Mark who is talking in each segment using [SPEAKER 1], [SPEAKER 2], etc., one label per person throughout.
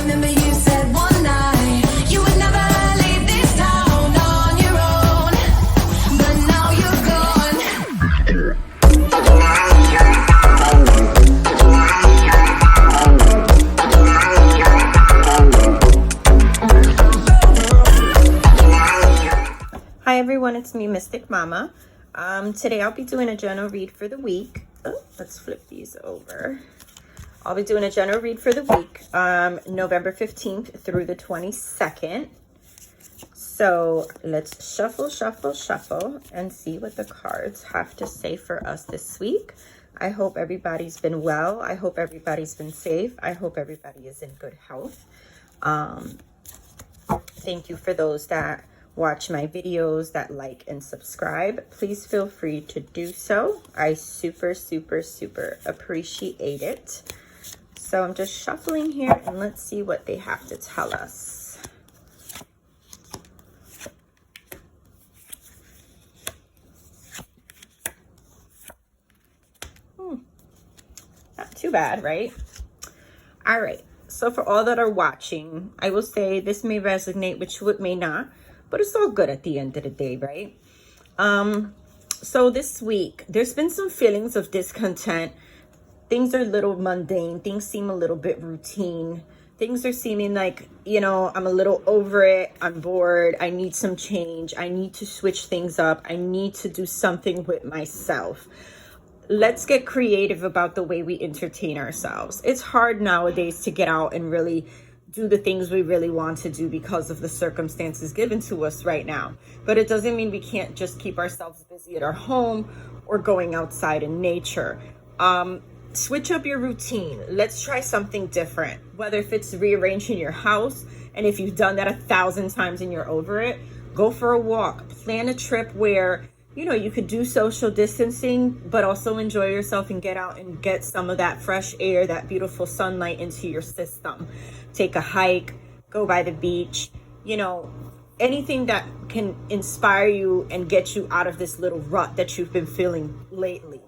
[SPEAKER 1] remember you said one night you would never leave this town on your own, but now you're gone.
[SPEAKER 2] Hi everyone, it's me, Mystic Mama. Today I'll be doing a general read for the week. Oh, let's flip these over. I'll be doing a general read for the week, November 15th through the 22nd. So let's shuffle, shuffle, shuffle and see what the cards have to say for us this week. I hope everybody's been well. I hope everybody's been safe. I hope everybody is in good health. Thank you for those that watch my videos, that like and subscribe. Please feel free to do so. I super, super, super appreciate it. So I'm just shuffling here and let's see what they have to tell us. Not too bad, right? All right. So for all that are watching, I will say this may resonate with you, it may not, but it's all good at the end of the day, right? So this week, there's been some feelings of discontent. Things are a little mundane. Things seem a little bit routine. Things are seeming like, you know, I'm a little over it. I'm bored. I need some change. I need to switch things up. I need to do something with myself. Let's get creative about the way we entertain ourselves. It's hard nowadays to get out and really do the things we really want to do because of the circumstances given to us right now. But it doesn't mean we can't just keep ourselves busy at our home or going outside in nature. Switch up your routine. Let's try something different, whether if it's rearranging your house, and if you've done that 1,000 times and you're over it, go for a walk. Plan a trip where, you know, you could do social distancing, but also enjoy yourself and get out and get some of that fresh air, that beautiful sunlight into your system. Take a hike, go by the beach, you know, anything that can inspire you and get you out of this little rut that you've been feeling lately.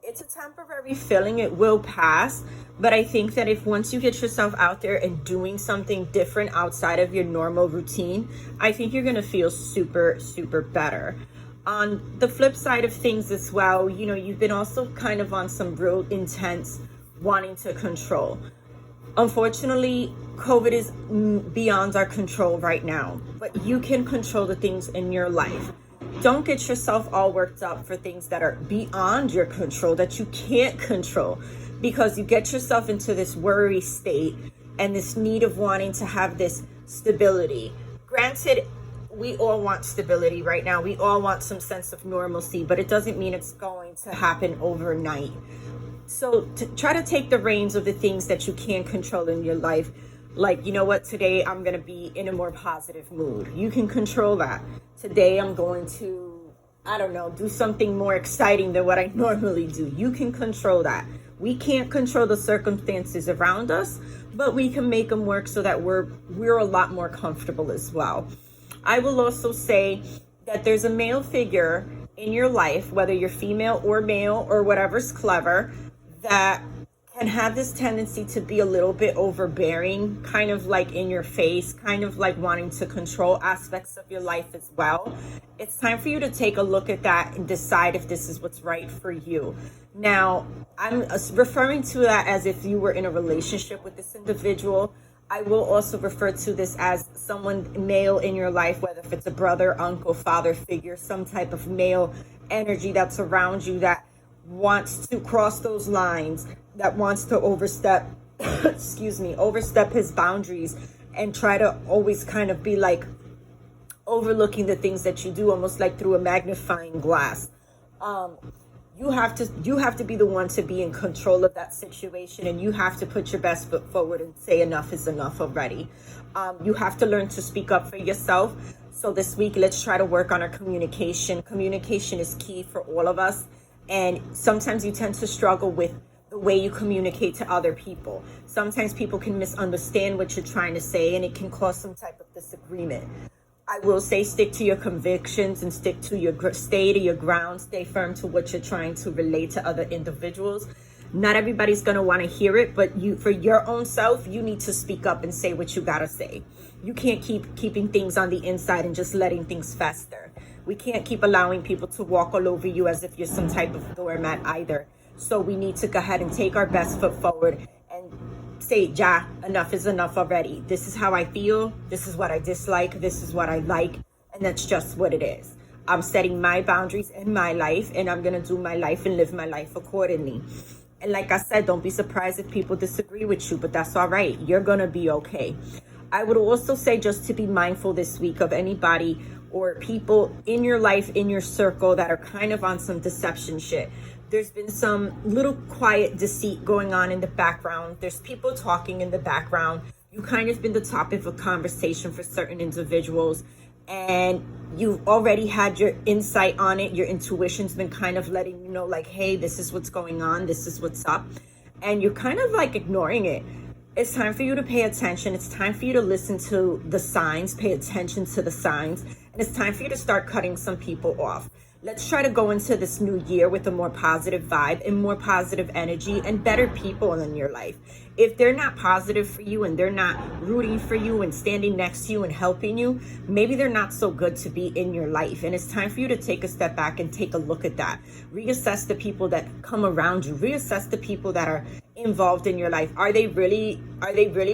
[SPEAKER 2] It's a temporary feeling, it will pass, but I think that if once you get yourself out there and doing something different outside of your normal routine, I think you're gonna feel super, super better. On the flip side of things as well, you know, you've been also kind of on some real intense wanting to control. Unfortunately, COVID is beyond our control right now, but you can control the things in your life. Don't get yourself all worked up for things that are beyond your control, that you can't control, because you get yourself into this worry state and this need of wanting to have this stability. Granted, we all want stability right now. We all want some sense of normalcy, but it doesn't mean it's going to happen overnight. So try to take the reins of the things that you can control in your life. Like, you know what, today I'm going to be in a more positive mood. You can control that. Today I'm going to, I don't know, do something more exciting than what I normally do. You can control that. We can't control the circumstances around us, but we can make them work so that we're a lot more comfortable as well. I will also say that there's a male figure in your life, whether you're female or male or whatever's clever, that can have this tendency to be a little bit overbearing, kind of like in your face, kind of like wanting to control aspects of your life as well. It's time for you to take a look at that and decide if this is what's right for you. Now, I'm referring to that as if you were in a relationship with this individual. I will also refer to this as someone male in your life, whether if it's a brother, uncle, father figure, some type of male energy that's around you that wants to cross those lines, that wants to overstep, overstep his boundaries and try to always kind of be like overlooking the things that you do, almost like through a magnifying glass. You have to be the one to be in control of that situation, and you have to put your best foot forward and say enough is enough already. You have to learn to speak up for yourself. So this week, let's try to work on our communication. Communication is key for all of us. And sometimes you tend to struggle with the way you communicate to other people. Sometimes people can misunderstand what you're trying to say, and it can cause some type of disagreement. I will say stick to your convictions and stay to your ground, stay firm to what you're trying to relate to other individuals. Not everybody's going to want to hear it, but you, for your own self, you need to speak up and say what you got to say. You can't keep keeping things on the inside and just letting things fester. We can't keep allowing people to walk all over you as if you're some type of doormat either. So we need to go ahead and take our best foot forward and say, ja, enough is enough already. This is how I feel. This is what I dislike. This is what I like. And that's just what it is. I'm setting my boundaries in my life, and I'm going to do my life and live my life accordingly. And like I said, don't be surprised if people disagree with you, but that's all right. You're going to be okay. I would also say just to be mindful this week of anybody or people in your life, in your circle that are kind of on some deception shit. There's been some little quiet deceit going on in the background. There's people talking in the background. You kind of been the topic of conversation for certain individuals, and you've already had your insight on it. Your intuition's been kind of letting you know, like, hey, this is what's going on. This is what's up. And you're kind of like ignoring it. It's time for you to pay attention. It's time for you to listen to the signs, pay attention to the signs. And it's time for you to start cutting some people off. Let's try to go into this new year with a more positive vibe and more positive energy and better people in your life. If they're not positive for you and they're not rooting for you and standing next to you and helping you, maybe they're not so good to be in your life. And it's time for you to take a step back and take a look at that. Reassess the people that come around you. Reassess the people that are involved in your life. Are they really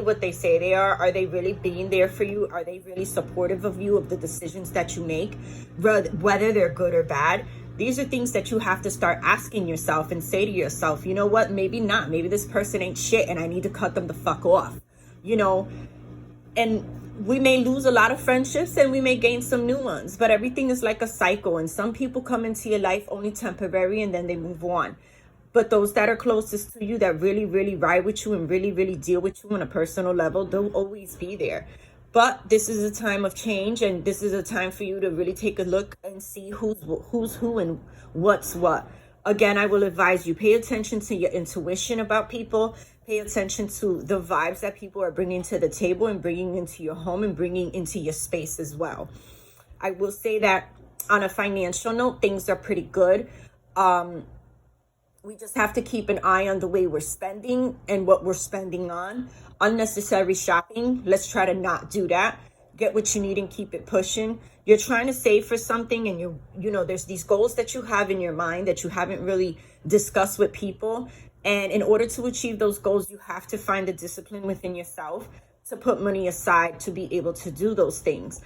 [SPEAKER 2] what they say they are? Are they really being there for you? Are they really supportive of you, of the decisions that you make, whether they're good or bad? These are things that you have to start asking yourself and say to yourself, you know what, maybe not. Maybe this person ain't shit and I need to cut them the fuck off, you know? And we may lose a lot of friendships and we may gain some new ones, but everything is like a cycle. And some people come into your life only temporary and then they move on. But those that are closest to you, that really, really ride with you and really, really deal with you on a personal level, they'll always be there. But this is a time of change, and this is a time for you to really take a look and see who's who and what's what. Again, I will advise you, pay attention to your intuition about people. Pay attention to the vibes that people are bringing to the table and bringing into your home and bringing into your space as well. I will say that on a financial note, things are pretty good. We just have to keep an eye on the way we're spending and what we're spending on. Unnecessary shopping, let's try to not do that. Get what you need and keep it pushing. You're trying to save for something, and you know there's these goals that you have in your mind that you haven't really discussed with people. And in order to achieve those goals, you have to find the discipline within yourself to put money aside to be able to do those things.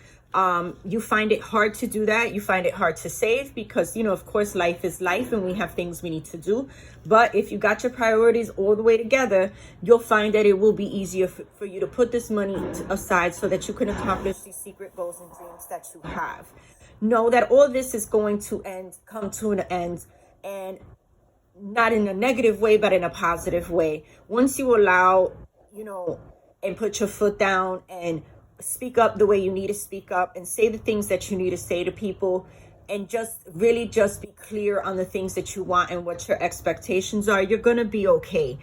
[SPEAKER 2] You find it hard to do that. You find it hard to save because, you know, of course, life is life and we have things we need to do. But if you got your priorities all the way together, you'll find that it will be easier for you to put this money aside so that you can accomplish these secret goals and dreams that you have. Know that all this is going to come to an end, and not in a negative way, but in a positive way. Once you allow, you know, and put your foot down and speak up the way you need to speak up and say the things that you need to say to people, and just really just be clear on the things that you want and what your expectations are, you're going to be okay.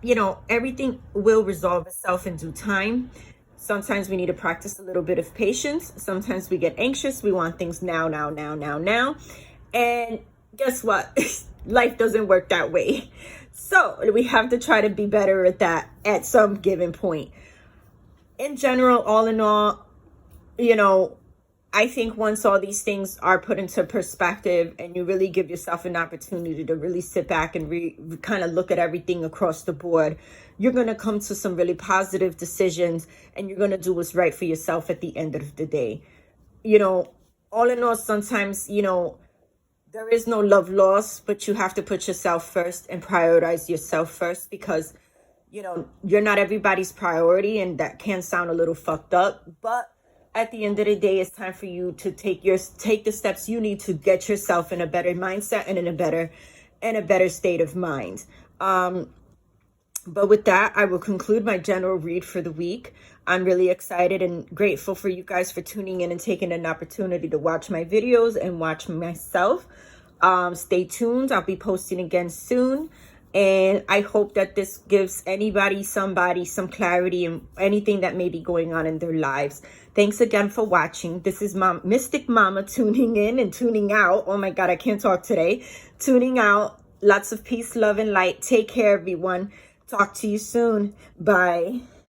[SPEAKER 2] You know, everything will resolve itself in due time. Sometimes we need to practice a little bit of patience. Sometimes we get anxious. We want things now. And guess what? Life doesn't work that way. So we have to try to be better at that at some given point. In general, all in all, you know, I think once all these things are put into perspective and you really give yourself an opportunity to really sit back and kind of look at everything across the board, you're going to come to some really positive decisions, and you're going to do what's right for yourself at the end of the day. You know, all in all, sometimes, you know, there is no love lost, but you have to put yourself first and prioritize yourself first, because you know, you're not everybody's priority, and that can sound a little fucked up, but at the end of the day, it's time for you to take the steps you need to get yourself in a better mindset and in a better state of mind. But with that, I will conclude my general read for the week. I'm really excited and grateful for you guys for tuning in and taking an opportunity to watch my videos and watch myself. Stay tuned. I'll be posting again soon. And I hope that this gives somebody some clarity and anything that may be going on in their lives. Thanks again for watching. This is Mystic Mama tuning in and tuning out. Oh my God, I can't talk today. Tuning out. Lots of peace, love, and light. Take care, everyone. Talk to you soon. Bye.